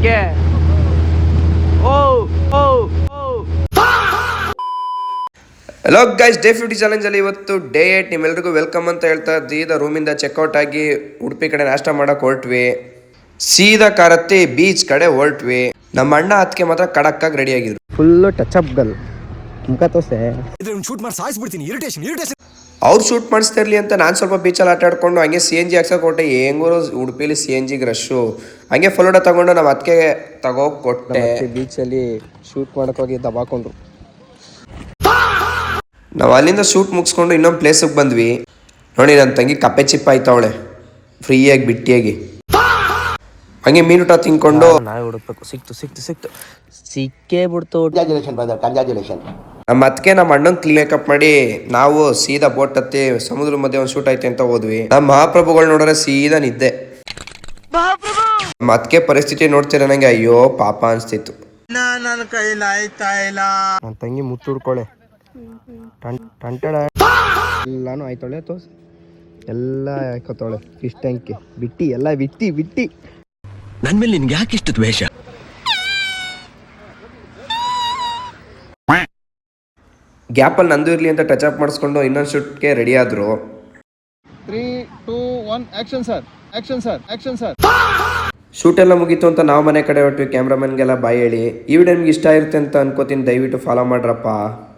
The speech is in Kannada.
ಯಾಕೆ ಓ ಓ ಓ ಹಲೋ ಗೈಸ್, ಡೇ 50 ಚಾಲೆಂಜಲ್ಲಿ ಇವತ್ತು ಡೇ 8. ನಿಮ್ಮೆಲ್ರಿಗೂ ವೆಲ್ಕಮ್ ಅಂತ ಹೇಳ್ತಾ ಸೀದಾ ರೂಮಿಂದ ಚೆಕ್ಔಟ್ ಆಗಿ ಉಡುಪಿ ಕಡೆ ನಾಷ್ಟ ಮಾಡಕ್ಕೆ ಹೊರಟ್ವಿ. ಸೀದಾ ಕಾರತ್ತಿ ಬೀಚ್ ಕಡೆ ಹೊರಟ್ವಿ. ನಮ್ಮ ಅಣ್ಣ ಅದಕ್ಕೆ ಮಾತ್ರ ಕಡಕ್ಕಾಗಿ ರೆಡಿ ಆಗಿದ್ರು. ಫುಲ್ಲು ಟಚ್ ಅಪ್ ಗಲ್ ಮುಖ ತೋರ್ಸೆ ಶೂಟ್ ಮಾಡಿ ಸಾಯಿಸ್ಬಿಡ್ತೀನಿ. ಇರಿಟೇಷನ್ ಅವ್ರು ಶೂಟ್ ಮಾಡಿಸ್ತಿರ್ಲಿ ಅಂತ ನಾನು ಸ್ವಲ್ಪ ಬೀಚಲ್ಲಿ ಆಟ ಆಡ್ಕೊಂಡು ಹಂಗೆ CNG ಹಾಕ್ಸೋಕೆ ಕೊಟ್ಟೆ. ಹೆಂಗೂರು ಉಡುಪಿಲಿ CNGಗೆ ರಶ್ಶು. ಹಂಗೆ ಫೋಟೋ ತಗೊಂಡು ನಮ್ಮ ಅದಕ್ಕೆ ತಗೋಕೆ ಕೊಟ್ಟೆ. ಬೀಚಲ್ಲಿ ಶೂಟ್ ಮಾಡಕ್ ಹೋಗಿ ದಬಾಕೊಂಡ್ರು. ನಾವು ಅಲ್ಲಿಂದ ಶೂಟ್ ಮುಗಿಸ್ಕೊಂಡು ಇನ್ನೊಂದು ಪ್ಲೇಸಿಗೆ ಬಂದ್ವಿ. ನೋಡಿ, ನನ್ನ ತಂಗಿ ಕಪ್ಪೆ ಚಿಪ್ಪ ಆಯ್ತವಳೆ ಫ್ರೀಯಾಗಿ ಬಿಟ್ಟಿಯಾಗಿ. ಹಂಗೆ ಮೀನುಟ ತಿನ್ಕೊಂಡು ನಾವೇ ಹುಡುಕ್ಬೇಕು. ಸಿಕ್ತು ಸಿಕ್ಕೇ ಬಿಡ್ತು. ನಮ್ಮ ಅದಕ್ಕೆ ನಮ್ಮ ಅಣ್ಣನ ಕ್ಲೀನ್ ಮೇಕಪ್ ಮಾಡಿ ನಾವು ಸೀದಾ ಬೋಟ್ ಹತ್ತಿ ಸಮುದ್ರ ಮಧ್ಯೆ ಒಂದು ಶೂಟ್ ಐತೆ ಅಂತ ಹೋದ್ವಿ. ನಮ್ಮ ಮಹಾಪ್ರಭುಗಳು ನೋಡಿದ್ರೆ ಸೀದಾ ನಿದ್ದೆ. ನಮ್ಮ ಅದಕ್ಕೆ ಪರಿಸ್ಥಿತಿ ನೋಡ್ತೀರ ನಂಗೆ ಅಯ್ಯೋ ಪಾಪ ಅನಿಸ್ತಿತ್ತು. ನನ್ನ ಕೈಲಿ ಆಯ್ತಾ ಇಲ್ಲ. ನನ್ನ ತಂಗಿ ಮುತ್ತು ಹುಡ್ಕೊಳೆ ಟಂಟಡ ಎಲ್ಲಾನು ಆಯ್ತಾಳೆ. ತೋರ್ಸ್ ಎಲ್ಲ ಹಾಕೋತಾಳೆ. ಫಿಶ್ ಟ್ಯಾಂಕಿ ಬಿಟ್ಟಿ ಎಲ್ಲ ಬಿಟ್ಟಿ ನನ್ ಮೇಲೆ ನಿನ್ಗೆ ಯಾಕೆ ಇಷ್ಟು ದ್ವೇಷ? ಗ್ಯಾಪಲ್ಲಿ ನಂದು ಇರಲಿ ಅಂತ ಟಚ್ ಅಪ್ ಮಾಡಿಸ್ಕೊಂಡು ಇನ್ನೊಂದು ಶೂಟ್ಗೆ ರೆಡಿ ಆದರು. 3, 2, 1 ಆಕ್ಷನ್ ಸರ್. ಶೂಟ್ ಎಲ್ಲ ಮುಗೀತು ಅಂತ ನಾವು ಮನೆ ಕಡೆ ಹೊರಟ್ವಿ. ಕ್ಯಾಮ್ರಾಮನ್ಗೆಲ್ಲ ಬಾಯ್ ಹೇಳಿ. ಈ ವಿಡಿಯೋ ನಿಮ್ಗೆ ಇಷ್ಟ ಇರುತ್ತೆ ಅಂತ ಅನ್ಕೋತೀನಿ. ದಯವಿಟ್ಟು ಫಾಲೋ ಮಾಡ್ರಪ್ಪ.